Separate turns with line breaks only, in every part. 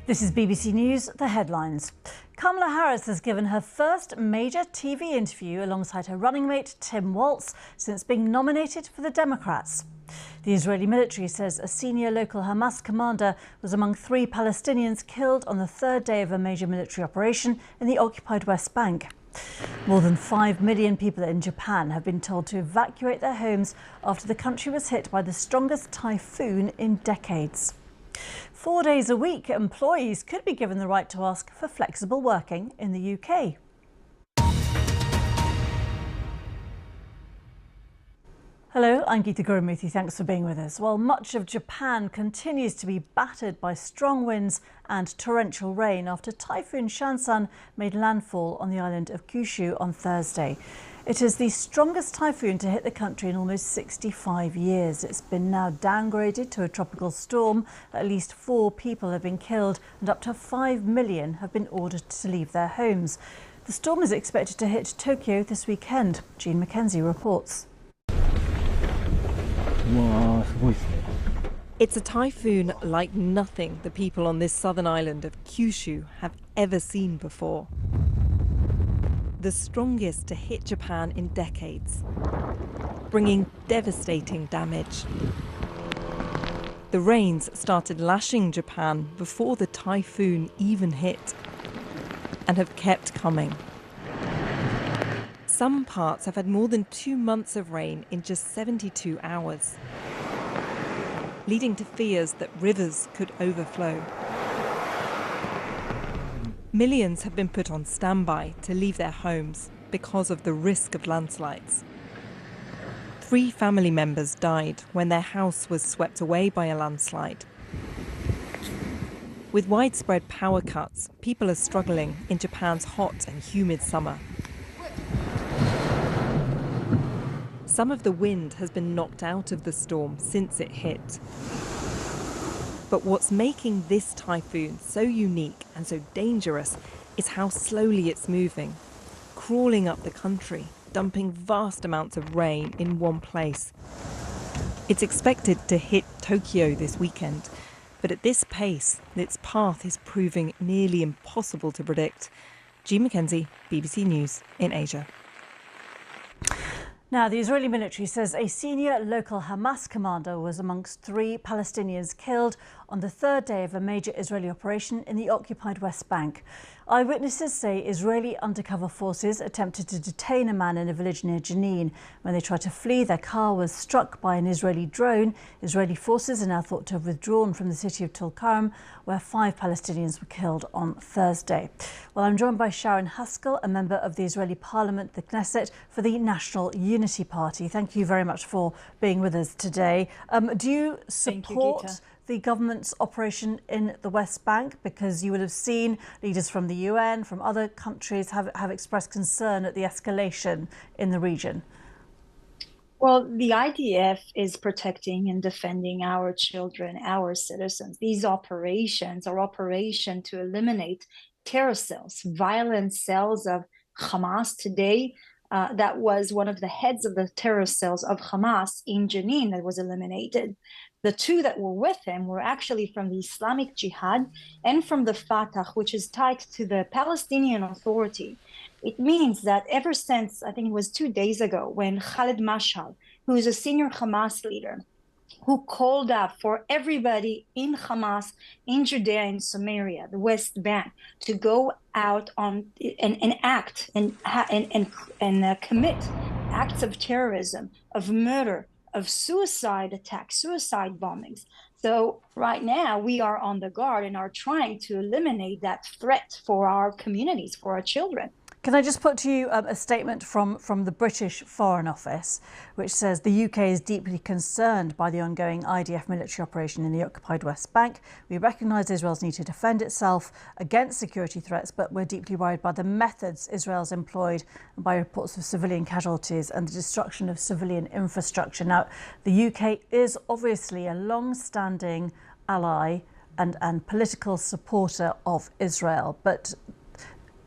This is BBC News, the headlines. Kamala Harris has given her first major TV interview alongside her running mate Tim Walz since being nominated for the Democrats. The Israeli military says a senior local Hamas commander was among 3 Palestinians killed on the third day of a major military operation in the occupied West Bank. More than 5 million people in Japan have been told to evacuate their homes after the country was hit by the strongest typhoon in decades. 4 days a week, employees could be given the right to ask for flexible working in the UK. Hello, I'm Geeta Gurumuthy. Thanks for being with us. Well, much of Japan continues to be battered by strong winds and torrential rain after Typhoon Shansan made landfall on the island of Kyushu on Thursday. It is the strongest typhoon to hit the country in almost 65 years. It's been now downgraded to a tropical storm. At least 4 people have been killed and up to 5 million have been ordered to leave their homes. The storm is expected to hit Tokyo this weekend. Jean Mackenzie reports.
It's a typhoon like nothing the people on this southern island of Kyushu have ever seen before. The strongest to hit Japan in decades, bringing devastating damage. The rains started lashing Japan before the typhoon even hit, and have kept coming. Some parts have had more than 2 months of rain in just 72 hours, leading to fears that rivers could overflow. Millions have been put on standby to leave their homes because of the risk of landslides. 3 family members died when their house was swept away by a landslide. With widespread power cuts, people are struggling in Japan's hot and humid summer. Some of the wind has been knocked out of the storm since it hit. But what's making this typhoon so unique and so dangerous is how slowly it's moving, crawling up the country, dumping vast amounts of rain in one place. It's expected to hit Tokyo this weekend, but at this pace, its path is proving nearly impossible to predict. Jean Mackenzie, BBC News in Asia.
Now, the Israeli military says a senior local Hamas commander was amongst 3 Palestinians killed on the third day of a major Israeli operation in the occupied West Bank. Eyewitnesses say Israeli undercover forces attempted to detain a man in a village near Jenin. When they tried to flee, their car was struck by an Israeli drone. Israeli forces are now thought to have withdrawn from the city of Tulkarm, where 5 Palestinians were killed on Thursday. Well, I'm joined by Sharon Haskell, a member of the Israeli Parliament, the Knesset, for the National Unity Party. Thank you very much for being with us today. Do you support the government's operation in the West Bank? Because you will have seen leaders from the UN, from other countries have expressed concern at the escalation in the region.
Well, the IDF is protecting and defending our children, our citizens. These operations are operations to eliminate terror cells, violent cells of Hamas. Today, that was one of the heads of the terror cells of Hamas in Jenin that was eliminated. The 2 that were with him were actually from the Islamic Jihad and from the Fatah, which is tied to the Palestinian Authority. It means that ever since, I think it was 2 days ago, when Khalid Mashal, who is a senior Hamas leader, who called out for everybody in Hamas, in Judea and Samaria, the West Bank, to go out on and act and commit acts of terrorism, of murder, of suicide attacks, suicide bombings. So right now we are on the guard and are trying to eliminate that threat for our communities, for our children.
Can I just put to you a statement from the British Foreign Office, which says the UK is deeply concerned by the ongoing IDF military operation in the occupied West Bank. We recognise Israel's need to defend itself against security threats, but we're deeply worried by the methods Israel's employed and by reports of civilian casualties and the destruction of civilian infrastructure. Now, the UK is obviously a long-standing ally and political supporter of Israel, but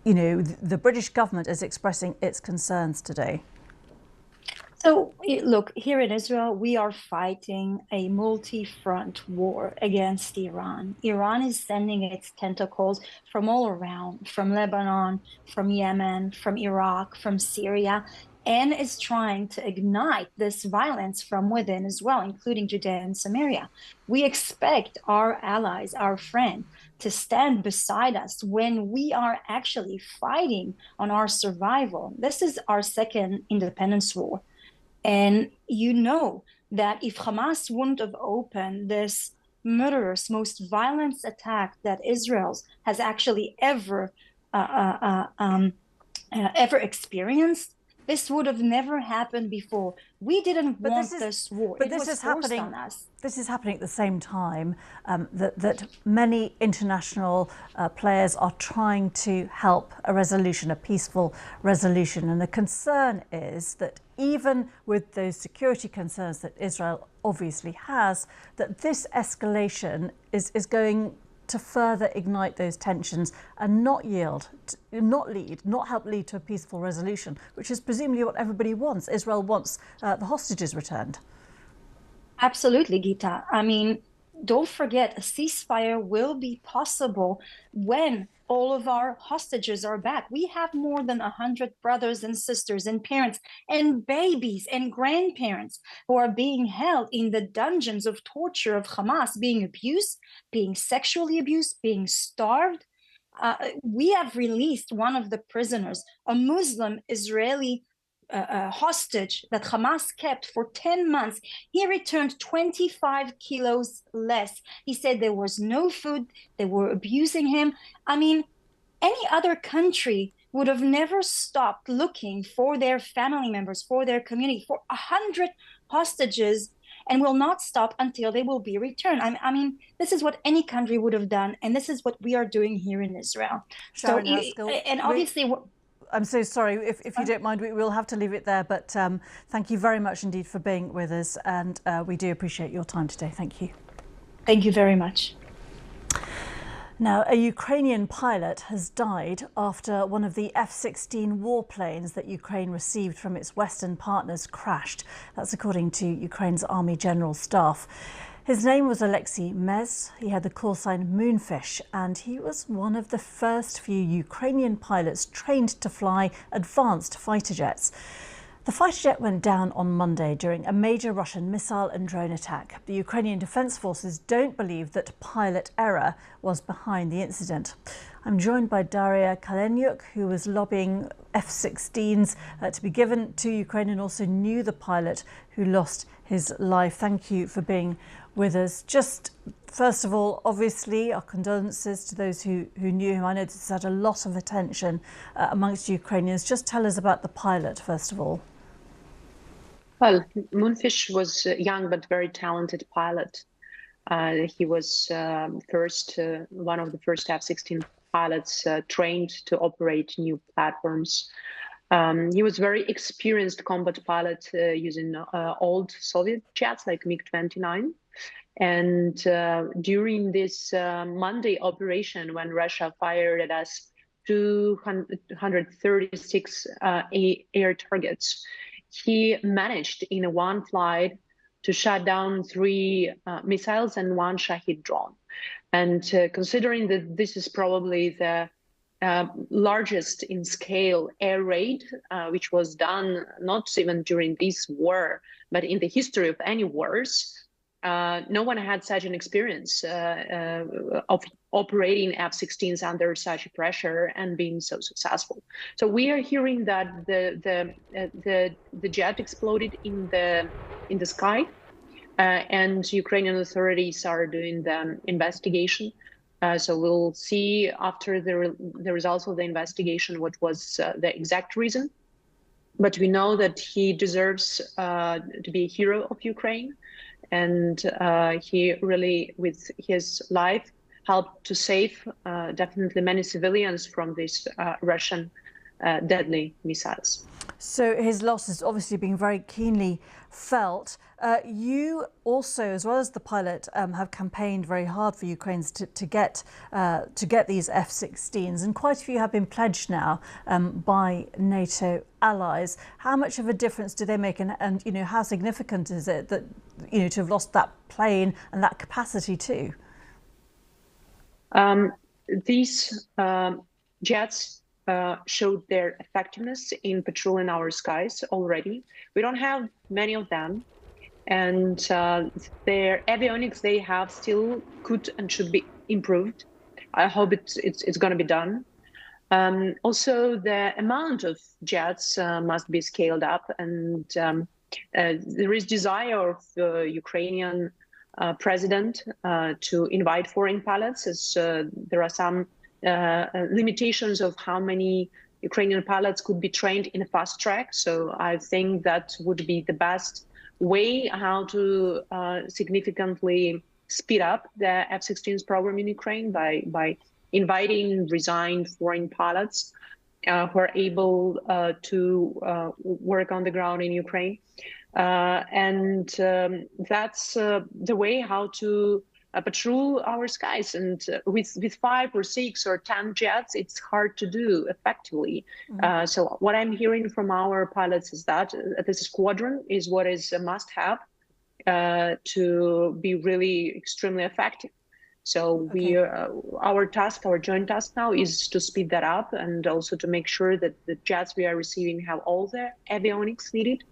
you know, the British government is expressing its concerns today.
So, look, here in Israel, we are fighting a multi-front war against Iran. Iran is sending its tentacles from all around, from Lebanon, from Yemen, from Iraq, from Syria, and is trying to ignite this violence from within as well, including Judea and Samaria. We expect our allies, our friends, to stand beside us when we are actually fighting on our survival. This is our second independence war. And you know that if Hamas wouldn't have opened this murderous, most violent attack that Israel has actually ever experienced, this would have never happened before. We didn't want this war.
But
it
this
was
is
forced
happening.
on us.
This is happening at the same time that many international players are trying to help a resolution, a peaceful resolution. And the concern is that even with those security concerns that Israel obviously has, that this escalation is going to further ignite those tensions and not help lead to a peaceful resolution, which is presumably what everybody wants. Israel wants the hostages returned.
Absolutely, Geeta. I mean, don't forget, a ceasefire will be possible when all of our hostages are back. We have more than 100 brothers and sisters and parents and babies and grandparents who are being held in the dungeons of torture of Hamas, being abused, being sexually abused, being starved. We have released one of the prisoners, a Muslim Israeli hostage that Hamas kept for 10 months. He returned 25 kilos less. He said there was no food, they were abusing him. I mean, any other country would have never stopped looking for their family members, for their community, for 100 hostages, and will not stop until they will be returned. I mean, this is what any country would have done, and this is what we are doing here in Israel.
Sharon Haskell,
and obviously,
I'm so sorry, if you don't mind, we'll have to leave it there. But thank you very much indeed for being with us, and we do appreciate your time today. Thank you.
Thank you very much.
Now, a Ukrainian pilot has died after one of the F-16 warplanes that Ukraine received from its Western partners crashed. That's according to Ukraine's Army General Staff. His name was Alexei Mez. He had the call sign Moonfish, and he was one of the first few Ukrainian pilots trained to fly advanced fighter jets. The fighter jet went down on Monday during a major Russian missile and drone attack. The Ukrainian Defence Forces don't believe that pilot error was behind the incident. I'm joined by Daria Kalenyuk, who was lobbying F-16s to be given to Ukraine and also knew the pilot who lost his life. Thank you for being with us. Just first of all, obviously, our condolences to those who knew him. I know this has had a lot of attention amongst Ukrainians. Just tell us about the pilot, first of all.
Well, Moonfish was a young but very talented pilot. He was one of the first F-16 pilots trained to operate new platforms. He was very experienced combat pilot using old Soviet jets like MiG-29. And during this Monday operation, when Russia fired at us 236 air targets, he managed in one flight to shut down 3 missiles and 1 Shahid drone. And considering that this is probably the largest in scale air raid, which was done not even during this war, but in the history of any wars, no one had such an experience of operating F-16s under such pressure and being so successful. So we are hearing that the jet exploded in the sky, and Ukrainian authorities are doing the investigation. So we'll see after the results of the investigation what was the exact reason. But we know that he deserves to be a hero of Ukraine. And he really, with his life, helped to save definitely many civilians from these Russian deadly missiles.
So his loss is obviously being very keenly felt. You also, as well as the pilot, have campaigned very hard for Ukraine to get these F-16s, and quite a few have been pledged now by NATO allies. How much of a difference do they make, and you know, how significant is it that, you know, to have lost that plane and that capacity too?
These jets showed their effectiveness in patrolling our skies already. We don't have many of them, and their avionics they have still could and should be improved. I hope it's going to be done. Also, the amount of jets must be scaled up, and there is desire of the Ukrainian president to invite foreign pilots, as there are some limitations of how many Ukrainian pilots could be trained in a fast track. So I think that would be the best way how to significantly speed up the F-16s program in Ukraine by inviting resigned foreign pilots who are able to work on the ground in Ukraine. And that's the way how to patrol our skies. And with 5 or 6 or 10 jets, it's hard to do effectively. Mm-hmm. So what I'm hearing from our pilots is that this squadron is what is a must-have to be really extremely effective. So okay. Our joint task now is to speed that up, and also to make sure that the jets we are receiving have all the avionics needed,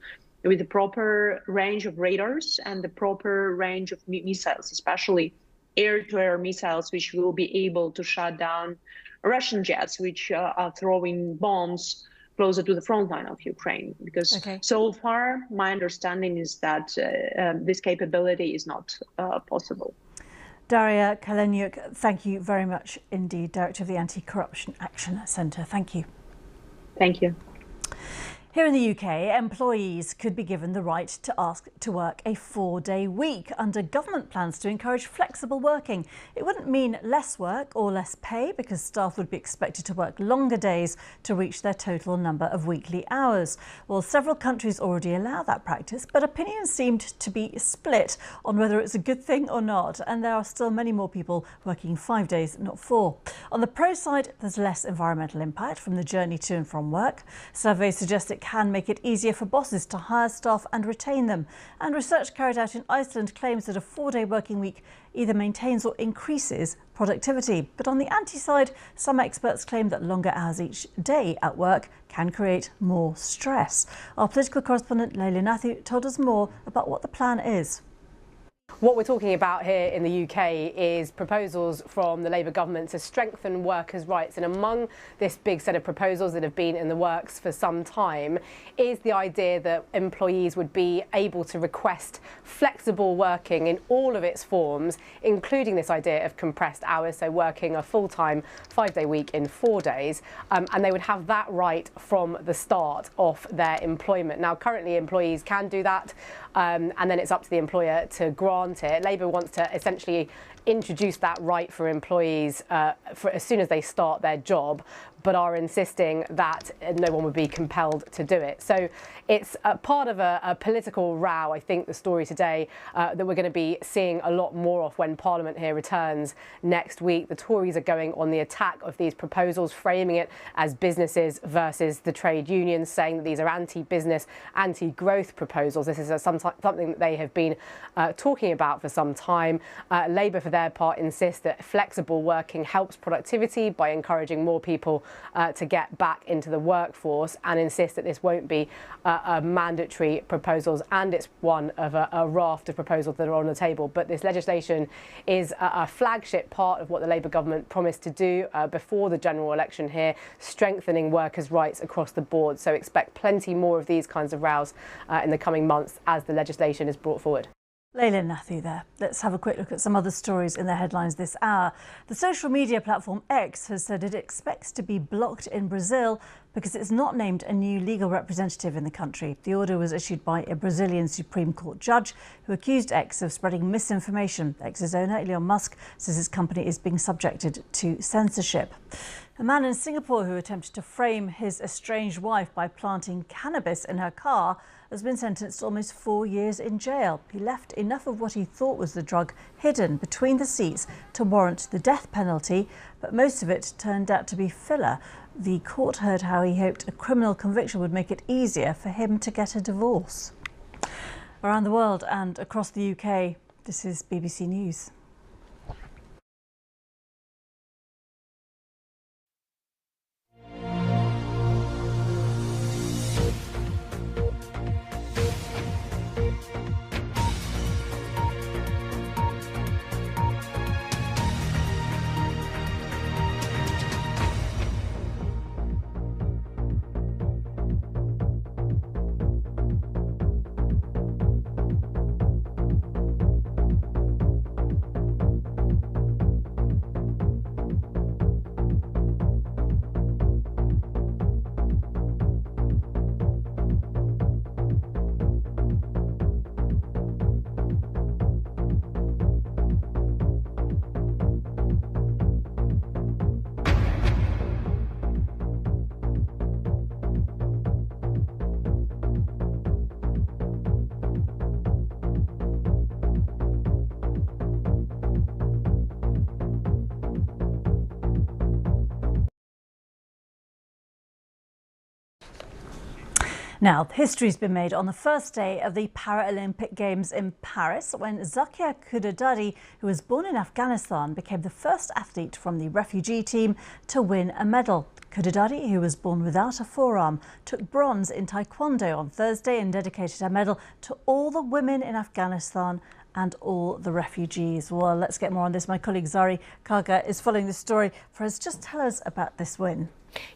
with the proper range of radars and the proper range of missiles, especially air-to-air missiles, which will be able to shut down Russian jets, which are throwing bombs closer to the front line of Ukraine. Because so far, my understanding is that this capability is not possible.
Daria Kaleniuk, thank you very much indeed, Director of the Anti-Corruption Action Centre. Thank you.
Thank you.
Here in the UK, employees could be given the right to ask to work a 4-day week under government plans to encourage flexible working. It wouldn't mean less work or less pay, because staff would be expected to work longer days to reach their total number of weekly hours. Well, several countries already allow that practice, but opinions seemed to be split on whether it's a good thing or not, and there are still many more people working 5 days, not 4. On the pro side, there's less environmental impact from the journey to and from work. Surveys suggest it can make it easier for bosses to hire staff and retain them. And research carried out in Iceland claims that a 4-day working week either maintains or increases productivity. But on the anti-side, some experts claim that longer hours each day at work can create more stress. Our political correspondent Leila Nathu told us more about what the plan is.
What we're talking about here in the UK is proposals from the Labour government to strengthen workers' rights. And among this big set of proposals that have been in the works for some time is the idea that employees would be able to request flexible working in all of its forms, including this idea of compressed hours, so working a full-time 5-day week in 4 days. And they would have that right from the start of their employment. Now, currently employees can do that, and then it's up to the employer to grant it. Labour wants to essentially introduce that right for employees for as soon as they start their job, but are insisting that no one would be compelled to do it. So it's part of a political row, I think, the story today that we're going to be seeing a lot more of when Parliament here returns next week. The Tories are going on the attack of these proposals, framing it as businesses versus the trade unions, saying that these are anti-business, anti-growth proposals. This is something that they have been talking about for some time. Labour, for their part, insists that flexible working helps productivity by encouraging more people to get back into the workforce, and insist that this won't be mandatory proposals, and it's one of a raft of proposals that are on the table. But this legislation is a flagship part of what the Labour government promised to do before the general election here, strengthening workers' rights across the board. So expect plenty more of these kinds of rows in the coming months as the legislation is brought forward.
Leila Nathu there. Let's have a quick look at some other stories in the headlines this hour. The social media platform X has said it expects to be blocked in Brazil because it's not named a new legal representative in the country. The order was issued by a Brazilian Supreme Court judge who accused X of spreading misinformation. X's owner, Elon Musk, says his company is being subjected to censorship. A man in Singapore who attempted to frame his estranged wife by planting cannabis in her car has been sentenced to almost 4 years in jail. He left enough of what he thought was the drug hidden between the seats to warrant the death penalty, but most of it turned out to be filler. The court heard how he hoped a criminal conviction would make it easier for him to get a divorce. Around the world and across the UK, this is BBC News. Now, history's been made on the first day of the Paralympic Games in Paris when Zakia Kudadadi, who was born in Afghanistan, became the first athlete from the refugee team to win a medal. Kudadadi, who was born without a forearm, took bronze in Taekwondo on Thursday and dedicated her medal to all the women in Afghanistan and all the refugees. Well, let's get more on this. My colleague Zari Kaga is following the story for us. Just tell us about this win.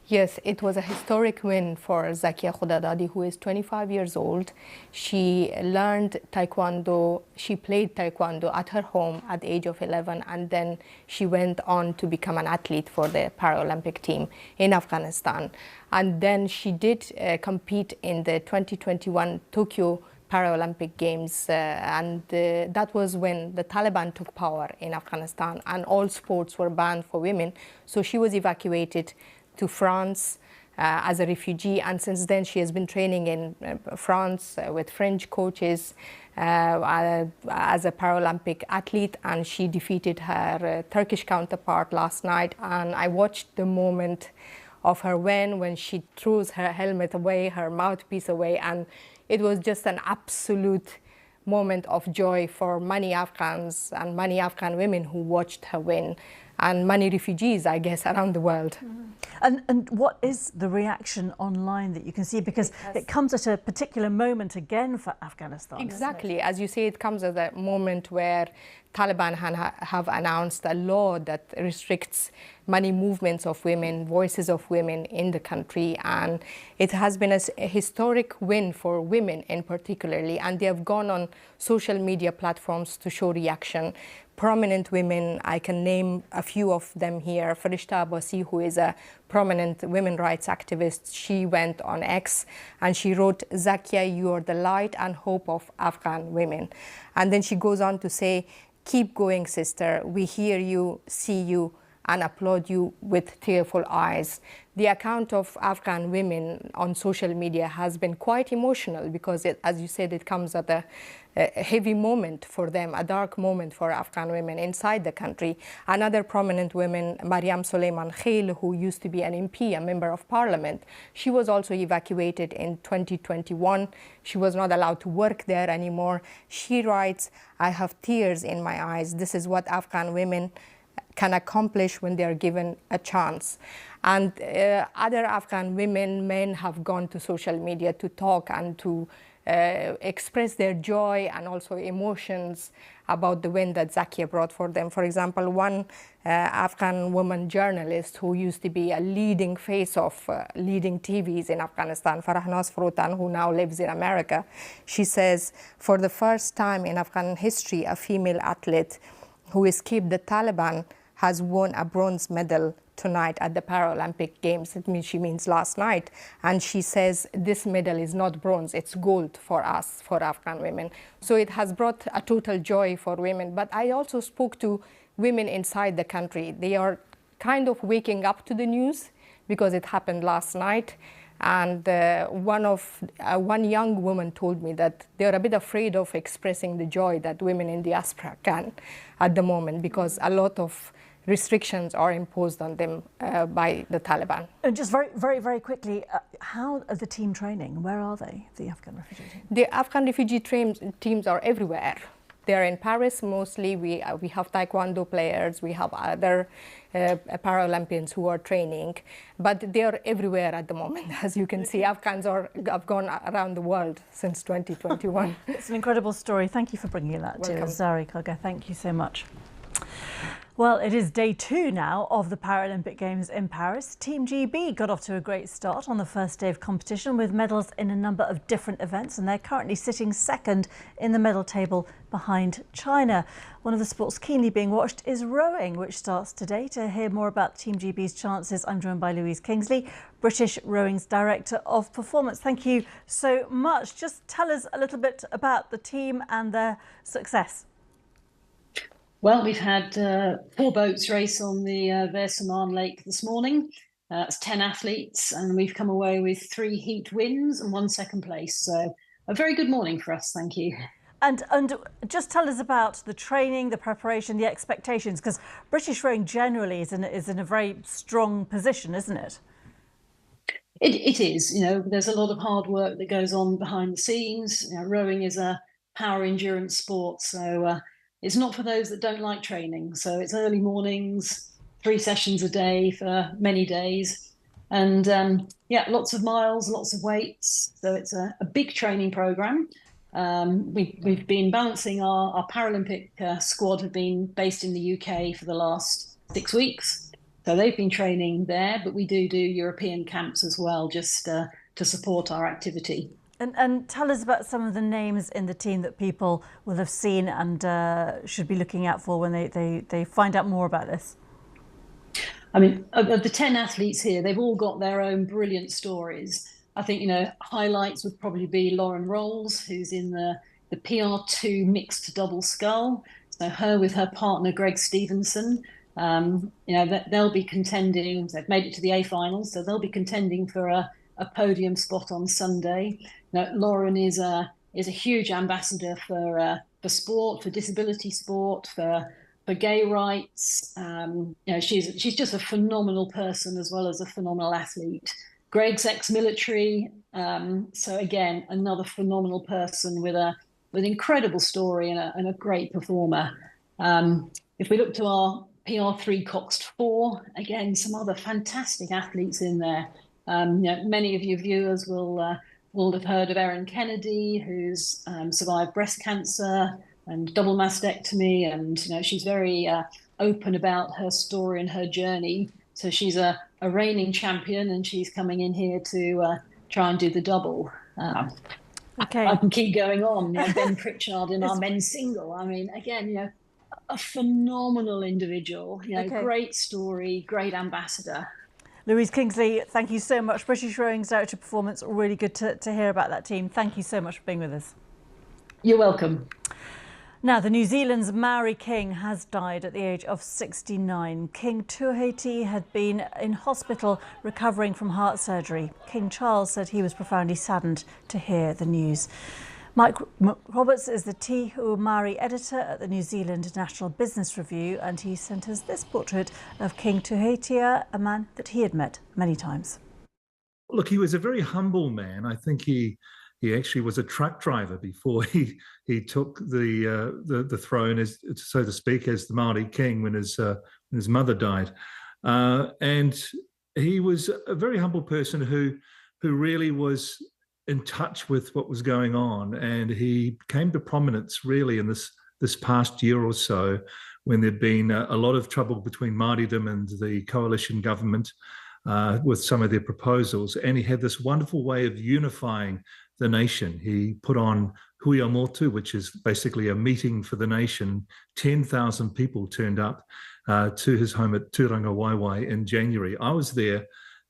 Yes, it was a historic win for Zakia Kudadadi, who is 25 years old. She learned Taekwondo, she played Taekwondo at her home at the age of 11, and then she went on to become an athlete for the Paralympic team in Afghanistan. And then she did compete in the 2021 Tokyo Paralympic Games, that was when the Taliban took power in Afghanistan and all sports were banned for women. So she was evacuated to France as a refugee, and since then she has been training in France with French coaches as a Paralympic athlete, and she defeated her Turkish counterpart last night. And I watched the moment of her win when she throws her helmet away, her mouthpiece away, and it was just an absolute moment of joy for many Afghans and many Afghan women who watched her win, and many refugees, I guess, around the world.
And what is the reaction online that you can see? Because it comes at a particular moment again for Afghanistan.
Exactly. As you say, it comes at a moment where Taliban have announced a law that restricts many movements of women, voices of women in the country. And it has been a historic win for women in particularly. And they have gone on social media platforms to show reaction. Prominent women, I can name a few of them here. Farishta Abbasi, who is a prominent women's rights activist, she went on X and she wrote, "Zakia, you are the light and hope of Afghan women." And then she goes on to say, "Keep going, sister. We hear you, see you, and applaud you with tearful eyes." The account of Afghan women on social media has been quite emotional because, as you said, it comes at a heavy moment for them, a dark moment for Afghan women inside the country. Another prominent woman, Mariam Soleiman Khail, who used to be an MP, a member of parliament, she was also evacuated in 2021. She was not allowed to work there anymore. She writes, "I have tears in my eyes. This is what Afghan women can accomplish when they are given a chance." And other Afghan women, men have gone to social media to talk and to express their joy and also emotions about the win that Zakia brought for them. For example, one Afghan woman journalist who used to be a leading face of leading TVs in Afghanistan, Farahnas Frotan, who now lives in America, she says, "For the first time in Afghan history, a female athlete who escaped the Taliban has won a bronze medal tonight at the Paralympic Games." She means last night. And she says this medal is not bronze, it's gold for us, for Afghan women. So it has brought a total joy for women. But I also spoke to women inside the country. They are kind of waking up to the news because it happened last night. And one young woman told me that they're a bit afraid of expressing the joy that women in diaspora can at the moment, because a lot of restrictions are imposed on them by the Taliban.
And just very quickly, how are the team training? Where are they, the Afghan refugee team?
The Afghan refugee teams are everywhere. They're in Paris mostly. We have taekwondo players, we have other Paralympians who are training, but they are everywhere at the moment. As you can see, Afghans have gone around the world since 2021.
It's an incredible story. Thank you for bringing that to us, Zari Koga. Thank you so much. Well, it is day 2 now of the Paralympic Games in Paris. Team GB got off to a great start on the first day of competition with medals in a number of different events, and they're currently sitting second in the medal table behind China. One of the sports keenly being watched is rowing, which starts today. To hear more about Team GB's chances, I'm joined by Louise Kingsley, British Rowing's Director of Performance. Thank you so much. Just tell us a little bit about the team and their success.
Well, we've had 4 boats race on the Versaman Lake this morning. It's 10 athletes, and we've come away with 3 heat wins and 1 second place. So a very good morning for us, thank you.
And just tell us about the training, the preparation, the expectations, because British rowing generally is in a very strong position, isn't it?
It is. You know, there's a lot of hard work that goes on behind the scenes. You know, rowing is a power endurance sport, so it's not for those that don't like training. So it's early mornings, 3 sessions a day for many days. And yeah, lots of miles, lots of weights. So it's a big training program. We've been balancing our Paralympic squad have been based in the UK for the last 6 weeks. So they've been training there, but we do European camps as well, just to support our activity.
And tell us about some of the names in the team that people will have seen and should be looking out for when they find out more about this.
I mean, of the 10 athletes here, they've all got their own brilliant stories. I think, you know, highlights would probably be Lauren Rolls, who's in the PR2 mixed double scull. So her with her partner, Greg Stevenson, you know, they'll be contending. They've made it to the A finals, so they'll be contending for a podium spot on Sunday. Now, Lauren is a huge ambassador for sport, for disability sport, for gay rights. You know, she's just a phenomenal person as well as a phenomenal athlete. Greg's ex-military, so again another phenomenal person with an incredible story and a great performer. If we look to our PR3 Coxed 4, again some other fantastic athletes in there. You know, many of your viewers will have heard of Erin Kennedy, who's survived breast cancer and double mastectomy, and you know, she's very open about her story and her journey. So she's a reigning champion, and she's coming in here to try and do the double.
Okay,
I can keep going on. You know, Ben Pritchard in our men's single. I mean, again, you know, a phenomenal individual. You know, great story, great ambassador.
Louise Kingsley, thank you so much. British Rowing's Director of Performance, really good to hear about that team. Thank you so much for being with us.
You're welcome.
Now, the New Zealand's Maori King has died at the age of 69. King Tuheti had been in hospital recovering from heart surgery. King Charles said he was profoundly saddened to hear the news. Mike Roberts is the Te Hu Maori editor at the New Zealand National Business Review, and he sent us this portrait of King Tuheti, a man that he had met many times.
Look, he was a very humble man. I think he actually was a truck driver before he took the throne, as so to speak, as the Maori king when his mother died, and he was a very humble person who really was in touch with what was going on, and he came to prominence really in this past year or so when there'd been a lot of trouble between Māoridom and the coalition government with some of their proposals, and he had this wonderful way of unifying the nation. He put on Hui a Motu, which is basically a meeting for the nation. 10,000 people turned up to his home at Turanga Waiwai in January. I was there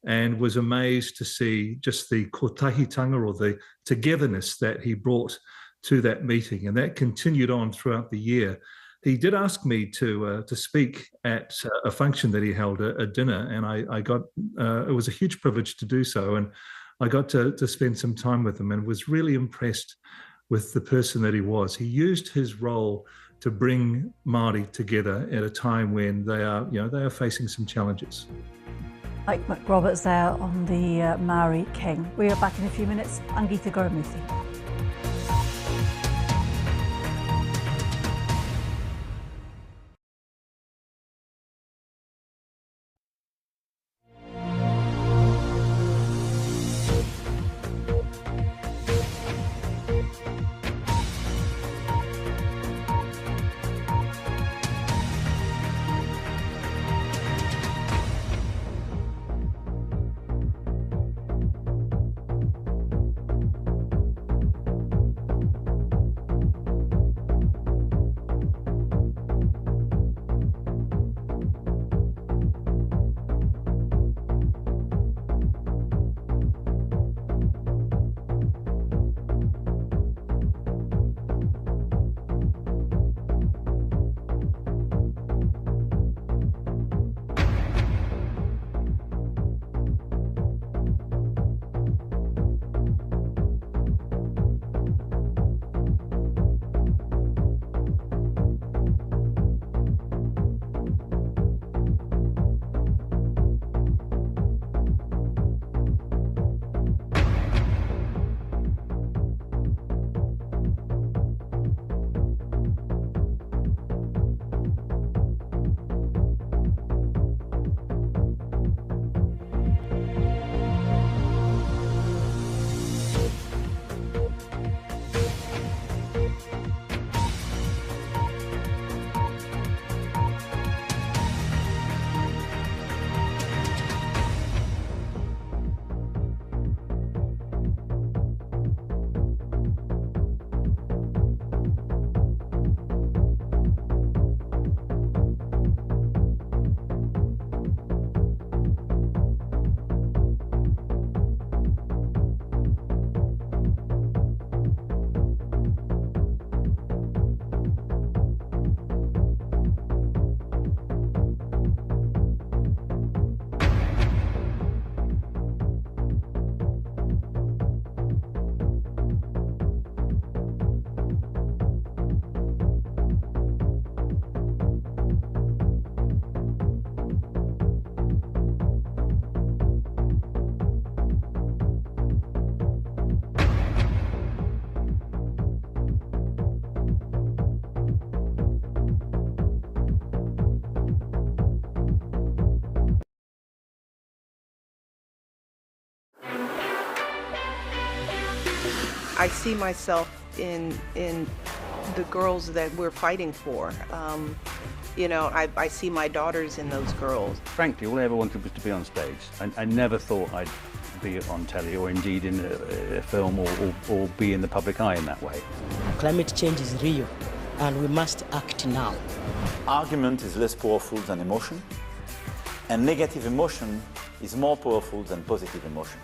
and was amazed to see just the kotahitanga, or the togetherness that he brought to that meeting. And that continued on throughout the year. he did ask me to speak at a function that he held at dinner, and I got it was a huge privilege to do so, and I got to spend some time with him and was really impressed with the person that he was. He used his role to bring Māori together at a time when they are facing some challenges.
Mike McRoberts there on the Maori King. We are back in a few minutes. I'm Geeta Gurumuthy.
I see myself in the girls that we're fighting for. I see my daughters in those girls.
Frankly, all I ever wanted was to be on stage. I never thought I'd be on telly or indeed in a film or be in the public eye in that way.
Climate change is real and we must act now.
Argument is less powerful than emotion, and negative emotion is more powerful than positive emotion.